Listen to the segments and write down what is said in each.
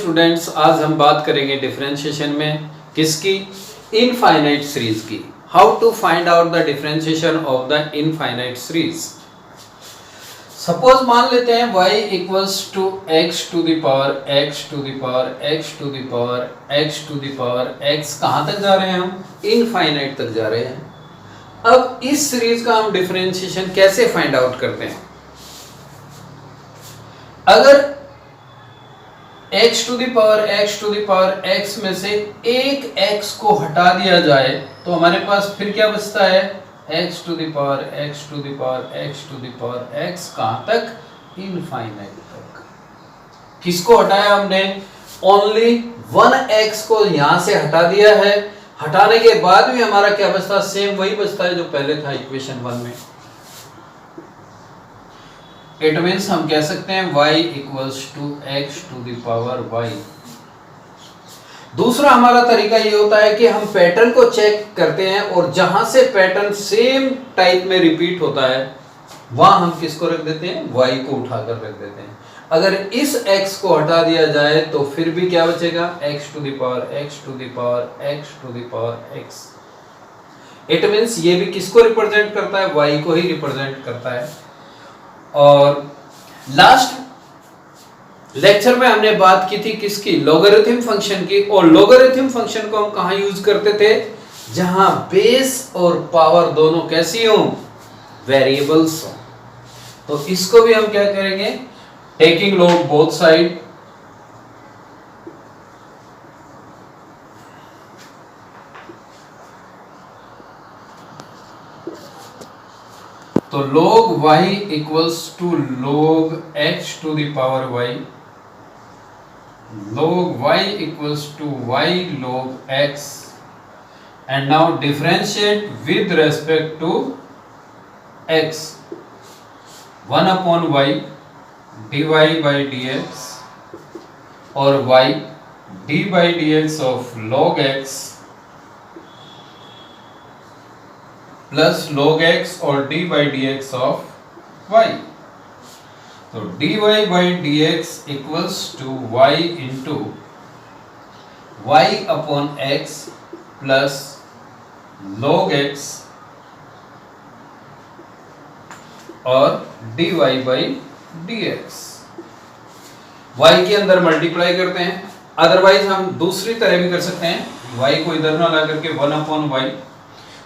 Students, आज हम बात करेंगे डिफरेंशिएशन में किसकी? इनफाइनाइट सीरीज की। How to find out the differentiation of the infinite series. Suppose मान लेते हैं y equals to x to the power x to the power x to the power x to the power x. कहाँ तक जा रहे हैं हम? Infinite तक जा रहे हैं। अब इस सीरीज का हम डिफरेंशिएशन कैसे फाइंड आउट करते हैं? अगर x to the power x में से एक x को हटा दिया जाए तो हमारे पास फिर क्या बचता है? x to the power x to the power x to the power x। कहां तक? इनफाइनाइट तक। किसको हटाया हमने? ओनली वन x को यहां से हटा दिया है। हटाने के बाद भी हमारा क्या बचता? सेम वही बचता है जो पहले था इक्वेशन 1 में। इट मीन्स हम कह सकते हैं y equals to x to the power y। दूसरा हमारा तरीका ये होता है कि हम पैटर्न को चेक करते हैं और जहां से पैटर्न सेम टाइप में रिपीट होता है वहां हम किसको रख देते हैं? y को उठाकर रख देते हैं। अगर इस x को हटा दिया जाए तो फिर भी क्या बचेगा? x to the power x to the power x to the power x। It means ये भी किसको रिप्रेजेंट करता है? y को ही रिप्रेजेंट करता है। और लास्ट लेक्चर में हमने बात की थी किसकी? लॉगरिथम फंक्शन की। और लॉगरिथम फंक्शन को हम कहां यूज करते थे? जहां बेस और पावर दोनों कैसी हो? वेरिएबल्स हो। तो इसको भी हम क्या करेंगे? Taking log both side. तो log y equals to log x to the power y। log y equals to y log x। And now differentiate with respect to x। 1 upon y dy by dx और y d by dx of log x plus log x और d by dx of y। तो dy by dx equals to y into y upon x plus log x और dy by dx। y के अंदर multiply करते हैं, otherwise हम दूसरी तरह भी कर सकते हैं। y को इधर ना ला करके 1 अपॉन y,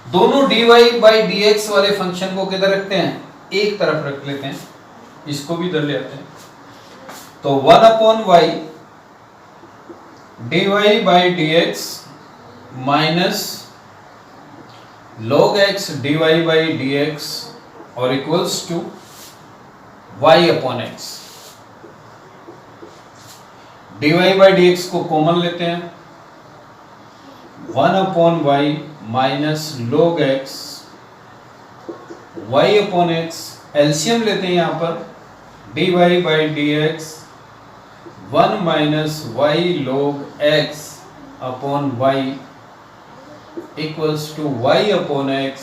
दोनों dy by dx वाले फंक्शन को किधर रखते हैं? एक तरफ रख लेते हैं। इसको भी इधर ले आते हैं। तो 1 upon y dy by dx minus log x dy by dx और equals to y upon x। dy by dx को कॉमन लेते हैं। 1 upon y minus log x y upon x। LCM लेते हैं यहां पर। dy by dx 1 minus y log x upon y equals to y upon x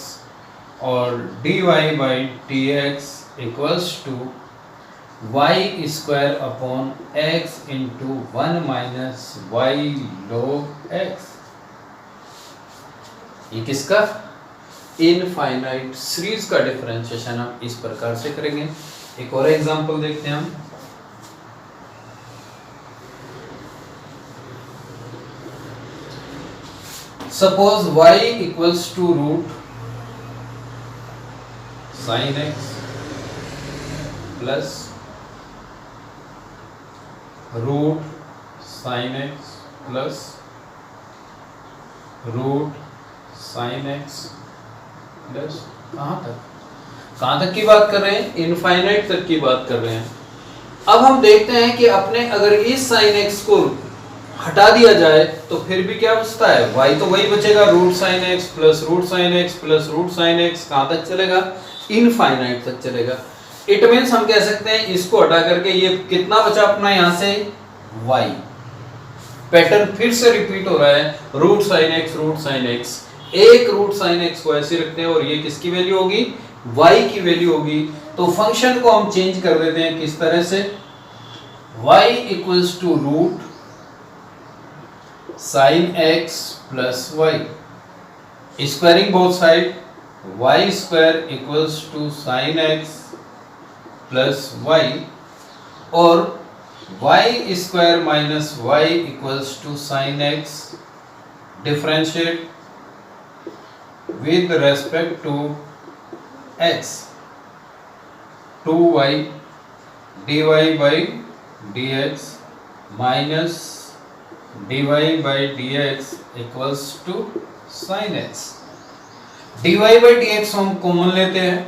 और dy by dx equals to y square upon x into 1 minus y log x। ये किसका? Infinite series का differentiation हम इस प्रकार से करेंगे। एक और एग्जांपल देखते हैं हम। Suppose y equals to root sine x plus root sine x plus root sine x plus कहां तक की बात कर रहे हैं? इनफाइनाइट तक की बात कर रहे हैं। अब हम देखते हैं कि अपने अगर इस साइन x को हटा दिया जाए तो फिर भी क्या बचता है? y तो वही बचेगा, root sine x plus root sine x plus root sine x। कहां तक चलेगा? इनफाइनाइट तक चलेगा। इट मीन्स हम कह सकते हैं इसको हटा करके ये कितना बचा अपना यहां से? y। पैटर्न फिर से रिपीट हो रहा है, रूट साइन x। एक रूट साइन x को ऐसे रखते हैं और ये किसकी वैल्यू होगी? y की वैल्यू होगी। तो फंक्शन को हम चेंज कर देते हैं किस तरह से? y equals to root sine x plus y, squaring both side, y square equals to sine x plus y, और y square minus y equals to sine x, differentiate with respect to x, 2y dy by dx minus dy by dx equals to sin x. dy by dx हम common लेते हैं,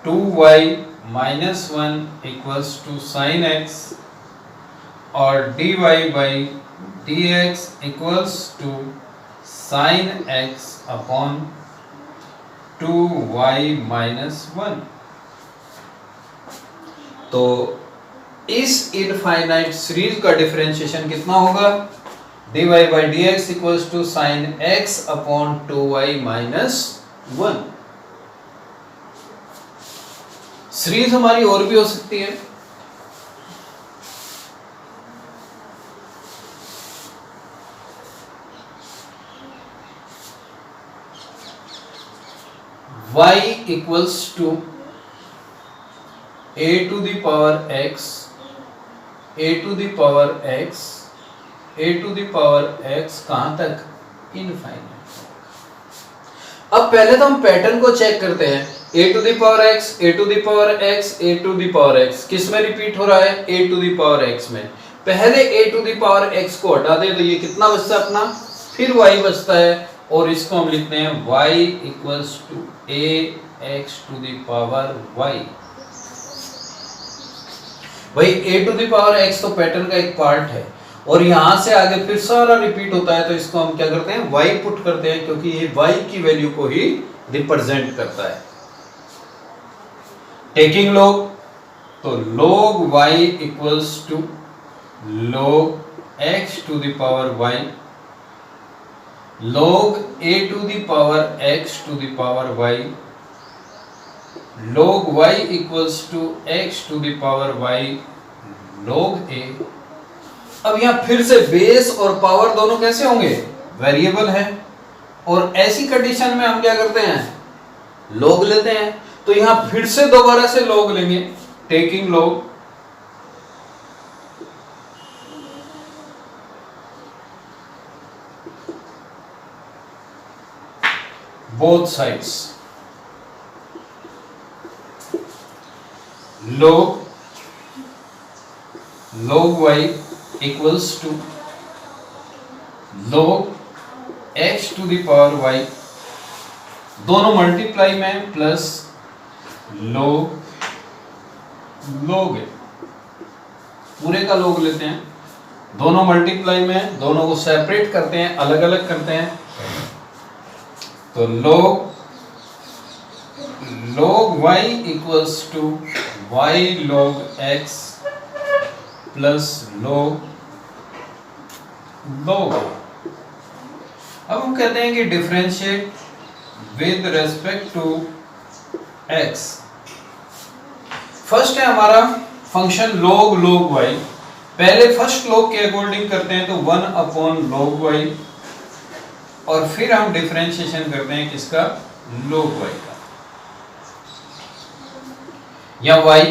2y minus 1 equals to sin x, और dy by dx equals to sin x upon 2y minus 1. तो इस infinite series का differentiation कितना होगा? dy by dx equals to sin x upon 2y minus 1. Series हमारी और भी हो सकती है, y equals to a to the power x, a to the power x, a to the power x कहां तक? इनफाइनाइट। अब पहले तो हम पैटर्न को चेक करते हैं, a to the power x, a to the power x, a to the power x किस में रिपीट हो रहा है? a to the power x में। पहले a to the power x को हटा दें तो ये कितना बचता है अपना? फिर y बचता है, और इसको हम लिखते हैं y equals to a x to the power y। भाई a to the power x तो पैटर्न का एक पार्ट है, और यहां से आगे फिर सारा रिपीट होता है, तो इसको हम क्या करते हैं? y पुट करते हैं, क्योंकि ये y की वैल्यू को ही रिप्रेजेंट करता है। टेकिंग log, तो log y equals to log x to the power y, log a to the power x to the power y, log y equals to x to the power y log a। अब यहां फिर से base और power दोनों कैसे होंगे? Variable है, और ऐसी कंडीशन में हम क्या करते हैं? log लेते हैं। तो यहां फिर से दोबारा से log लेंगे, taking log, both sides, log y equals to log x to the power y, दोनों मल्टीप्लाई में, प्लस log a, पूरे का log लेते हैं, दोनों मल्टीप्लाई में, दोनों को सेपरेट करते हैं, अलग अलग करते हैं, तो log y equals to y log x plus log अब हम कहते हैं कि differentiate with respect to x। First है हमारा फंक्शन log y, पहले फर्स्ट log के अकॉर्डिंग करते हैं, तो 1 अपॉन log y, और फिर हम डिफरेंशिएशन करते हैं किसका? log y का, या y,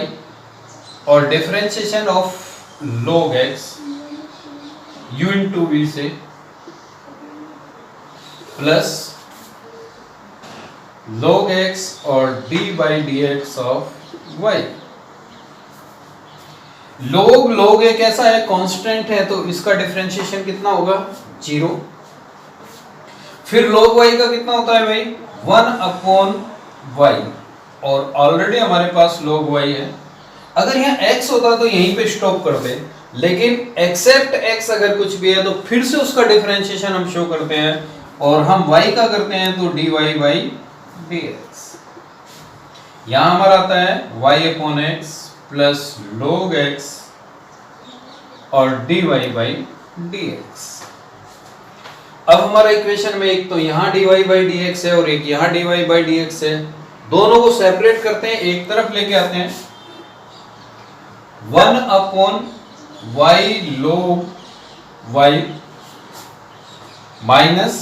और differentiation of log x u into v से, प्लस log x और d by dx of y। log a कैसा है? कांस्टेंट है, तो इसका डिफरेंशिएशन कितना होगा? 0। फिर log y का कितना होता है भाई? 1 अपॉन y, और ऑलरेडी हमारे पास log y है। अगर यहाँ x होता तो यहीं पे स्टॉप कर दे, लेकिन एक्सेप्ट x अगर कुछ भी है तो फिर से उसका डिफरेंशिएशन हम शो करते हैं, और हम y का करते हैं तो dy by dx। यहाँ हमारा आता है y upon x plus log x और dy by dx। अब हमारा इक्वेशन में एक तो यहाँ dy by dx है और एक यहाँ dy by dx है, दोनों को सेपरेट करते हैं, एक तरफ लेके आते हैं, 1 upon y log y minus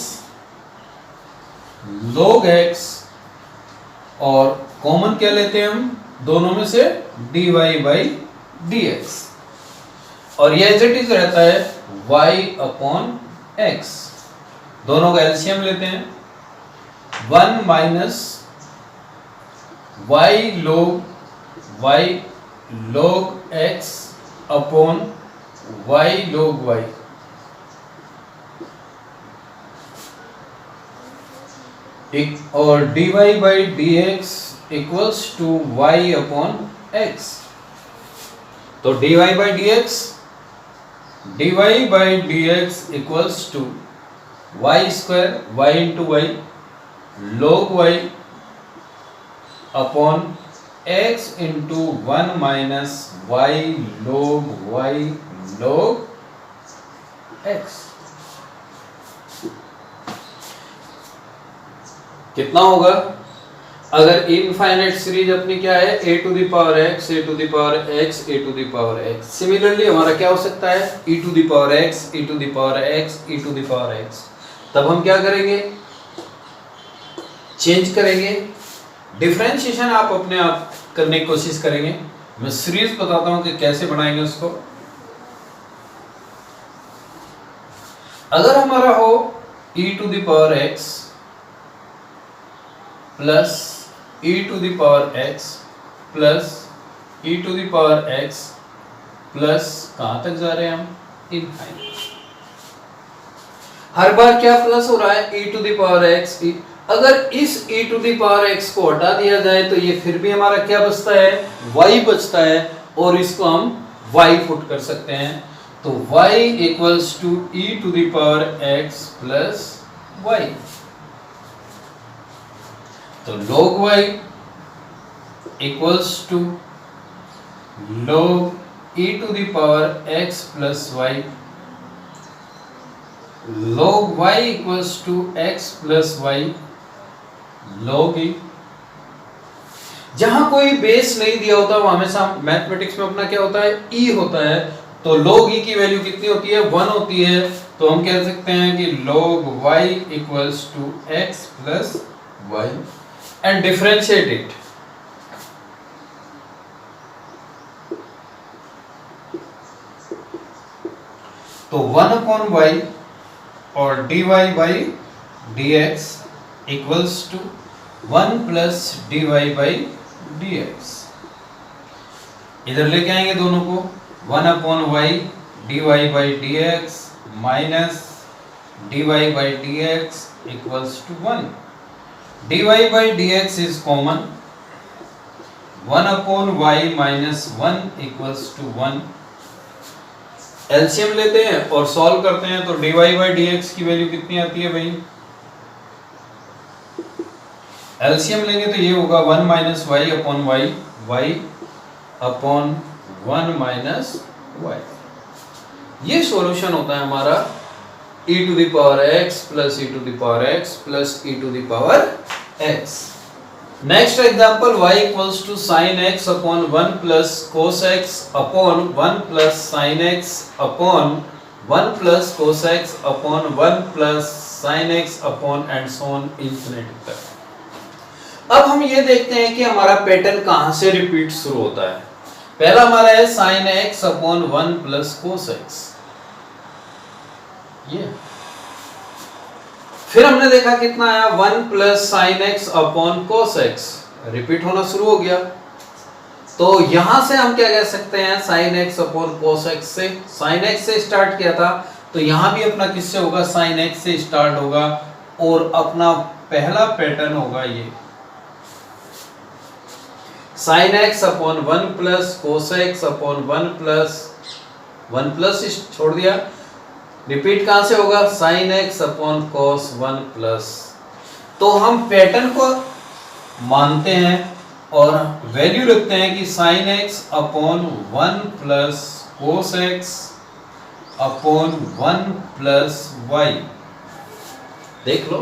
log x, और कॉमन क्या लेते हैं हम दोनों में से, dy बाई dx, और ये एज इट इज रहता है y अपॉन x। दोनों का एलसीएम लेते हैं, 1 minus y log x upon y log y, और dy by dx equals to y upon x। तो dy by dx equals to y square y into y log y upon x into 1 minus y log x। कितना होगा? अगर infinite series अपनी क्या है, a to the power x, a to the power x, a to the power x। Similarly हमारा क्या हो सकता है, e to the power x, e to the power x, e to the power x। तब हम क्या करेंगे, change करेंगे, डिफरेंशिएशन आप अपने आप करने की कोशिश करेंगे। मैं सीरीज बताता हूं कि कैसे बनाएंगे उसको। अगर हमारा हो e to the power x plus e to the power x plus e to the power x plus, कहां तक जा रहे हैं हम, इनफाइनाइट। हर बार क्या प्लस हो रहा है, e to the power x। अगर इस e to the power x को हटा दिया जाए तो ये फिर भी हमारा क्या बचता है, y बचता है, और इसको हम y पुट कर सकते हैं। तो y equals to e to the power x plus y। तो log y equals to log e to the power x plus y, log y equals to x plus y log e। जहां कोई base नहीं दिया होता वहां हमेशा mathematics में अपना क्या होता है, e होता है। तो log e की वैल्यू कितनी होती है, 1 होती है। तो हम कह सकते हैं कि log y equals to x plus y, and differentiate it। तो 1 upon y और dy by dx equals to 1 plus dy by dx। इधर लेके आएंगे दोनों को, 1 upon y dy by dx minus dy by dx equals to 1। dy by dx is common, 1 upon y minus 1 equals to 1। LCM लेते हैं और solve करते हैं, तो dy by dx की वैल्यू कितनी आती है भाई, एलसीएम लेंगे तो ये होगा 1 minus y upon y, y upon 1 minus y। ये सॉल्यूशन होता है हमारा e to the power x plus e to the power x plus e to the power x। Next example, y equals to sin x upon 1 plus cos x upon 1 plus sin x upon 1 plus cos x upon 1 plus sin x upon and so on infinity तक। अब हम ये देखते हैं कि हमारा pattern कहां से रिपीट शुरू होता है। पहला हमारा है sin x upon 1 plus cos x, ये फिर हमने देखा कितना आया, 1 plus sine x upon cos x, repeat होना शुरू हो गया। तो यहां से हम क्या कह सकते हैं, sign x upon cos x से, साइन एक्स से स्टार्ट किया था तो यहां भी अपना किससे होगा, साइन एक्स से स्टार्ट होगा, और अपना पहला पैटर्न होगा ये sign x upon 1 plus cos x upon 1 plus छोड़ दिया, रिपीट कहां से होगा, sign x upon cos 1 plus. तो हम पैटर्न को मानते हैं और वैल्यू रखते हैं कि sine x upon 1 plus cos x upon 1 plus y. देख लो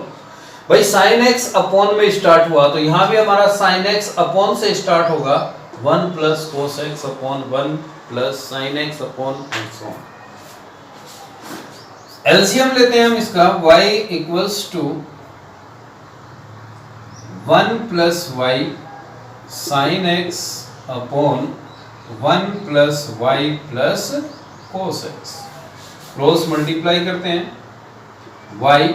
भाई, साइन एक्स अपॉन में स्टार्ट हुआ तो यहां भी हमारा साइन एक्स अपॉन से स्टार्ट होगा, 1 plus cos x upon 1 plus sine x upon and so on. LCM लेते हैं हम इसका, y equals to 1 plus y sine x upon 1 plus y plus cos x. Cross multiply करते हैं, y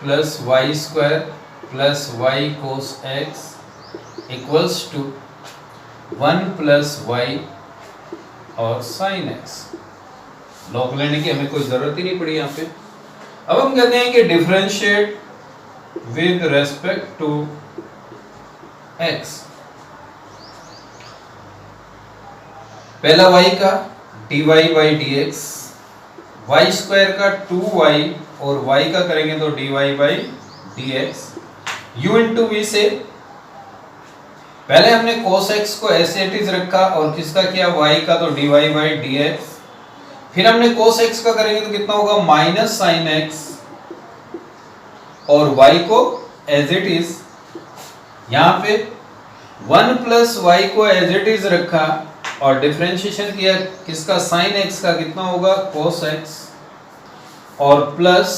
plus y square plus y cos x equals to 1 plus y और sine x. Log लेने की हमें कोई जरूरत ही नहीं पड़ी यहाँ पे। अब हम कहते हैं कि differentiate with respect to x। पहला y का dy by d x, y square का 2y और y का करेंगे तो dy by d x, u into v से पहले हमने cos x को ऐसे इट इज रखा और किसका किया y का तो dy बाई डी एक्स, फिर हमने cos x का करेंगे तो कितना होगा माइनस साइन x और y को एज इट इज, यहाँ पे 1 प्लस वाई को एज इट इज रखा और डिफरेंशिएशन किया किसका साइन x का कितना होगा cos x और प्लस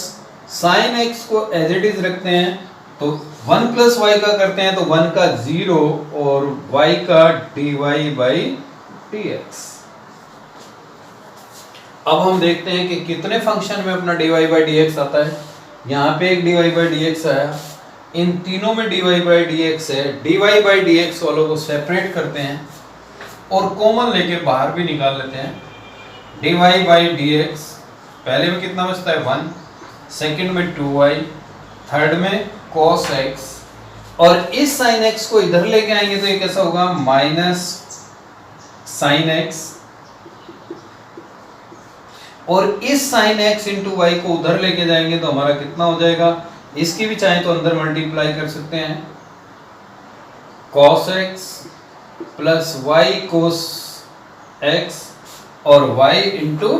साइन x को एज इट इज रखते हैं तो 1 प्लस वाई का करते हैं तो 1 का 0 और y का dy बाई dx। अब हम देखते हैं कि कितने फंक्शन में अपना dy बाई dx आता है। यहाँ पे एक dy बाई dx आया, इन तीनों में dy बाई dx है। dy बाई dx वालों को सेपरेट करते हैं और कॉमन लेके बाहर भी निकाल लेते हैं। dy बाई dx पहले में कितना बचता है 1, सेकंड में 2y, थर्ड में cos x और इस sin x को इधर लेके आएंगे तो ये कैसा होगा माइनस sin x और इस sin x इंटू वाई को उधर लेके जाएंगे तो हमारा कितना हो जाएगा, इसकी भी चाहे तो अंदर मल्टीप्लाई कर सकते हैं, cos x plus y cos x और y इंटू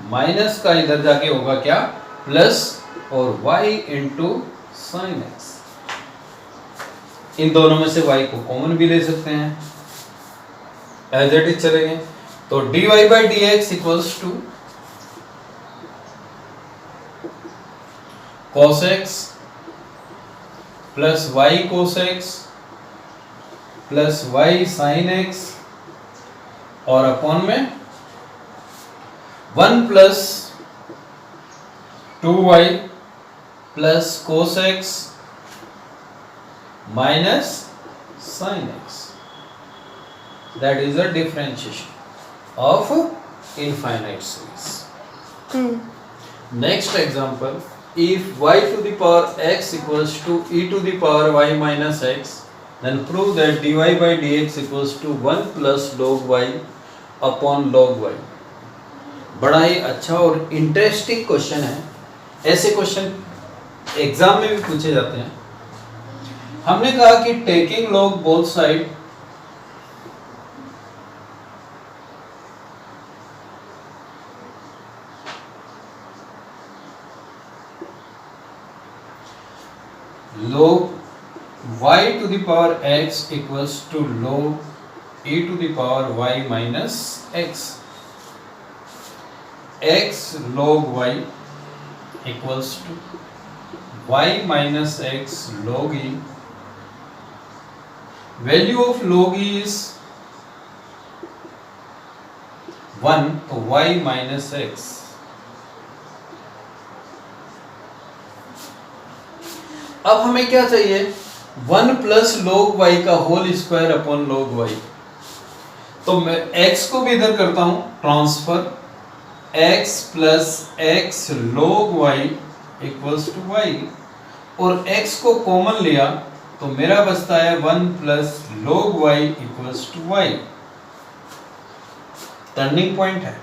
माइनस का इधर जाके होगा क्या प्लस और y इंटू साइन x। इन दोनों में से y को कॉमन भी ले सकते हैं, एज इट इज चलेंगे तो dy by d x equals to cos x plus y cos x plus y sine x और अपॉन में 1 plus 2y plus cos x minus sine x। That is a differentiation of infinite series. Next example, if y to the power x equals to e to the power y minus x, then prove that dy by dx equals to 1 plus log y upon log y। बड़ा ही अच्छा और interesting question है। ऐसे question exam में भी पूछे जाते हैं। हमने कहा कि taking log both side log y to the power x equals to log e to the power y minus x। x log y equals to y minus x log e। Value of log e is 1 तो y minus x। अब हमें क्या चाहिए 1 plus log y का whole square upon log y। तो मैं x को भी इधर करता हूं transfer, x plus x log y equals to y और x को कॉमन लिया तो मेरा बचता है 1 plus log y equals to y। Turning point है।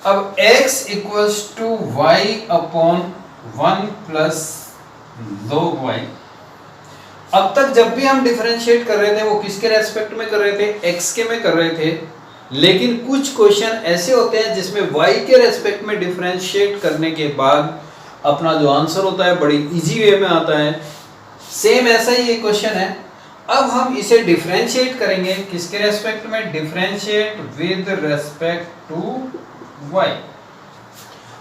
अब x equals to y upon 1 plus log y। अब तक जब भी हम डिफरेंशिएट कर रहे थे वो किसके रेस्पेक्ट में कर रहे थे, x के में कर रहे थे। लेकिन कुछ क्वेश्चन ऐसे होते हैं जिसमें y के रेस्पेक्ट में डिफरेंशिएट करने के बाद अपना जो आंसर होता है बड़ी इजी वे में आता है। सेम ऐसा ही ये क्वेश्चन है। अब हम इसे डिफरेंशिएट करेंगे किसके रेस्पेक्ट में, differentiate with respect to y।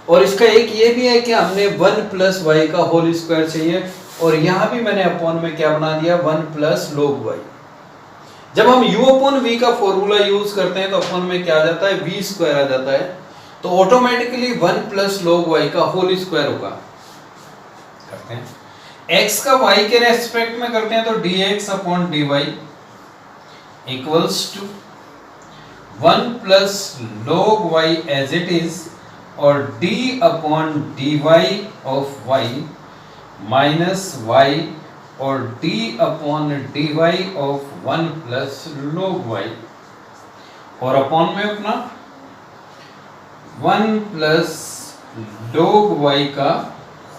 और इसका एक ये भी है कि हमने 1 प्लस वाई का होल स्क्वायर चाहिए, और यहां भी मैंने अपॉन में क्या बना दिया 1 प्लस log y। जब हम u अपॉन v का फॉर्मूला यूज करते हैं तो अपॉन में क्या आ जाता है v स्क्वायर आ जाता है, तो ऑटोमेटिकली 1 प्लस log y का होल स्क्वायर होगा। करते हैं x का y के रेस्पेक्ट में करते हैं तो dx upon dy equals to 1 plus log y as it is और d upon dy of y minus y और d upon dy of 1 plus log y, और अपॉन में अपना 1 प्लस log y का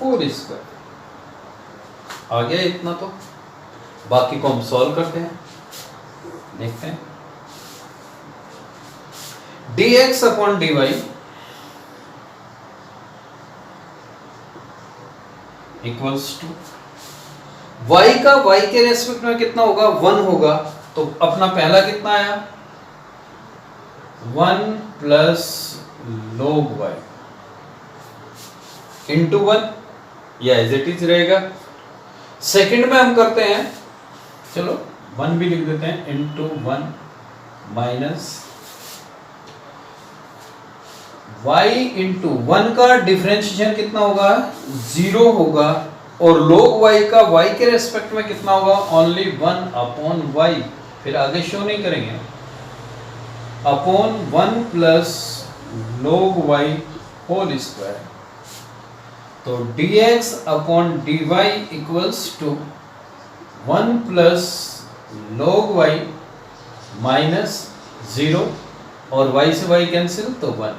होल स्क्वायर आ गया। इतना तो बाकी को हम सॉल्व करते हैं, देखते हैं। dx upon dy equals to y का y के रेस्पेक्ट में कितना होगा 1 होगा, तो अपना पहला कितना आया 1 प्लस log y इंटू 1, या एज इट इज रहेगा। सेकंड में हम करते हैं, चलो 1 भी लिख देते हैं, इंटू 1 माइनस y इंटू 1 का डिफरेंशिएशन कितना होगा 0 होगा, और log y का y के रेस्पेक्ट में कितना होगा ओनली 1 अपॉन y, फिर आगे शो नहीं करेंगे, upon 1 plus log y whole square. तो dx upon dy equals to 1 plus log y minus 0, और y से y कैंसिल तो 1,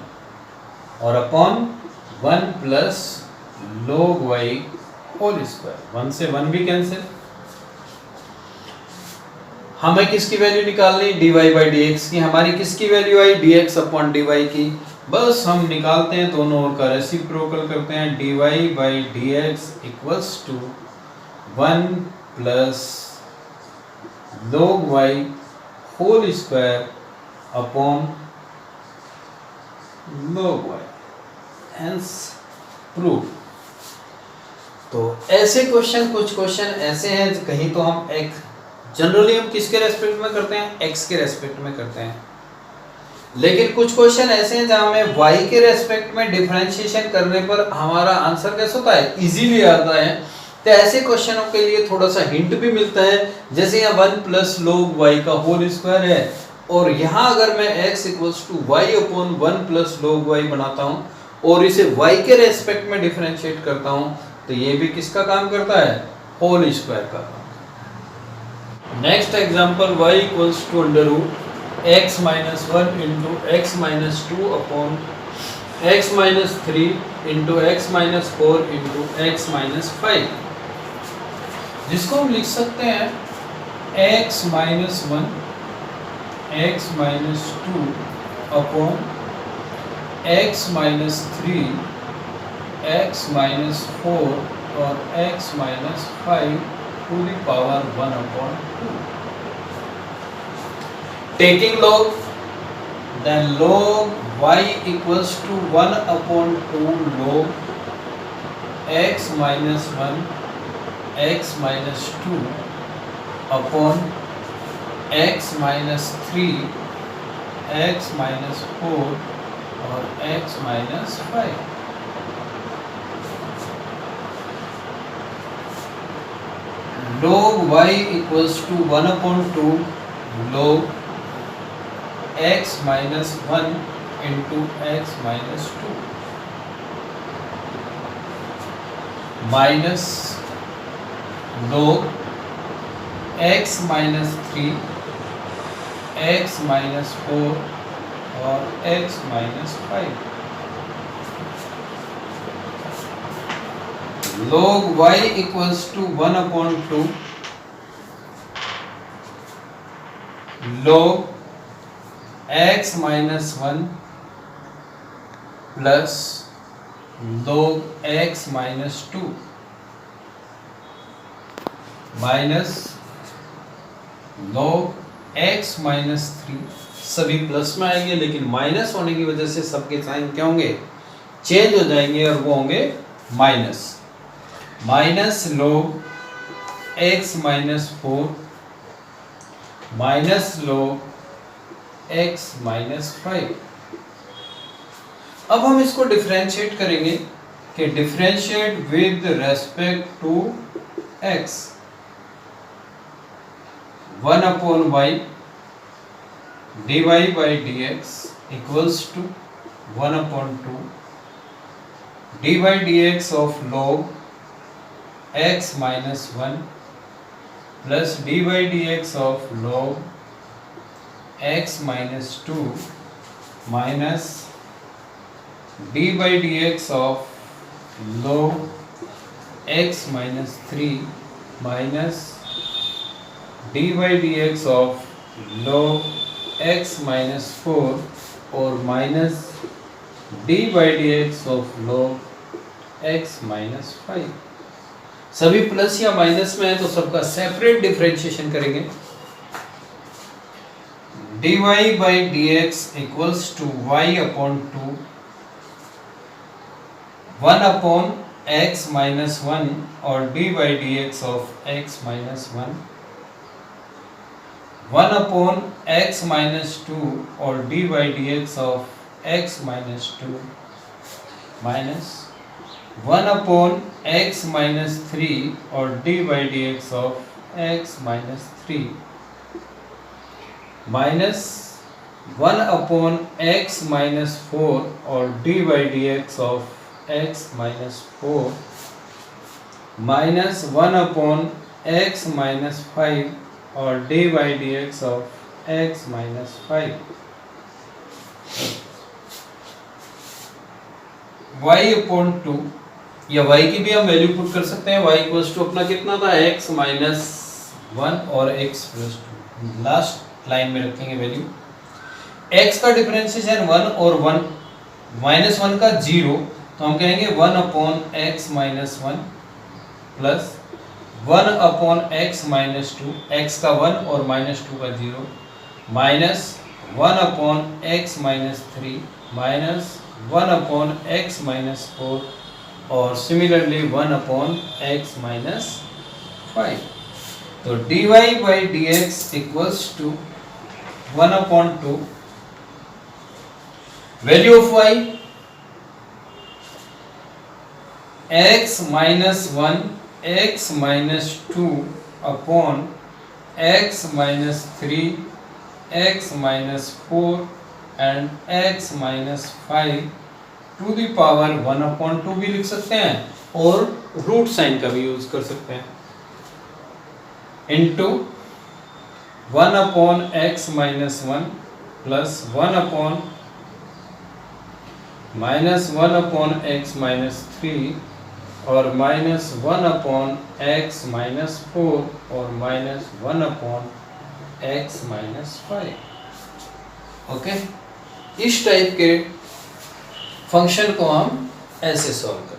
और upon 1 plus log y whole square. 1 से 1 भी कैंसिल। हमें किसकी वैल्यू निकालनी dy बाई dx की, हमारी किसकी वैल्यू आई dx अपॉन dy की, बस हम निकालते हैं दोनों ओर का रेसिप्रोकल करते हैं, dy by dx equals to 1 plus log y whole square upon log y, hence prove. तो ऐसे क्वेश्चन, कुछ क्वेश्चन ऐसे हैं कहीं तो हम एक जनरली हम किसके रेस्पेक्ट में करते हैं x के रेस्पेक्ट में करते हैं, लेकिन कुछ क्वेश्चन ऐसे हैं जहां हमें y के रेस्पेक्ट में डिफरेंशिएशन करने पर हमारा आंसर कैसा होता है इजीली आता है। तो ऐसे क्वेश्चनों के लिए थोड़ा सा हिंट भी मिलता है, जैसे यहाँ 1 प्लस log y का होल स्क्वायर है, और यहाँ अगर मैं x equals to y upon 1 plus log y बनाता हूँ और इसे y के रेस्पेक्ट में डिफरेंशिएट करता हूँ, तो ये भी किसका काम करता है होल स्क्वायर का काम। Next example y equals to under root x minus 1 into x minus 2 upon x minus 3 into x minus 4 into x minus 5, जिसको हम लिख सकते हैं x minus 1 x minus 2 upon x minus 3 x minus 4 और x minus 5 to the power 1 upon 2। Taking log, then log y equals to 1 upon 2 log x minus 1 x minus 2 upon x minus 3 x minus 4 और x minus 5। log y equals to 1 upon 2 log x minus 1 into x minus 2 minus log x minus 3 x minus 4 और x minus 5। log y equals to 1 upon 2 log x minus 1 plus log x minus 2 minus log x minus 3, सभी plus में आएंगे लेकिन minus होने की वजह से सबके साइन क्या होंगे चेंज हो जाएंगे और वो होंगे minus log x minus 4 minus log x minus 5। अब हम इसको डिफरेंशिएट करेंगे कि differentiate with respect to x 1 upon y dy by dx equals to 1 upon 2 dy dx of log x minus 1 plus dy dx of log x minus 2 minus dy dx of log x minus 3 minus dy dx of log x minus 4 और minus dy dx of log x minus 5। सभी plus या minus में है तो सबका separate differentiation करेंगे। dy by dx equals to y upon 2 1 upon x minus 1 और dy dx of x minus 1 1 upon x minus 2 और dy dx of x minus 2 minus 1 upon x minus 3 और dy dx of x minus 3 minus 1 upon x minus 4 और dy dx of x minus 4 minus 1 upon x minus 5 और dy dx of x minus 5 y upon 2 या y की भी हम value put कर सकते हैं। y इक्वल्स टू अपना कितना था x minus 1 और x plus 2 लास्ट लाइन में रखेंगे वैल्यू। x का डिफरेंशिएशन 1 और 1 माइनस 1 का 0 तो हम कहेंगे 1 upon x minus 1 plus 1 upon x minus 2 x का 1 और minus 2 का 0 minus 1 upon x minus 3 minus 1 upon x minus 4 और सिमिलरली 1 upon x minus 5। तो dy by dx equals to 1 upon 2 value of y x minus 1 x minus 2 upon x minus 3 x minus 4 and x minus 5 to the power 1 upon 2 भी लिख सकते हैं और root sine का भी use कर सकते हैं into 1 upon x minus 1 plus 1 upon minus 1 upon x minus 3 और माइनस 1 अपॉन x माइनस 4 और minus 1 upon x minus 5। Okay, इस टाइप के फंक्शन को हम ऐसे सॉल्व करें।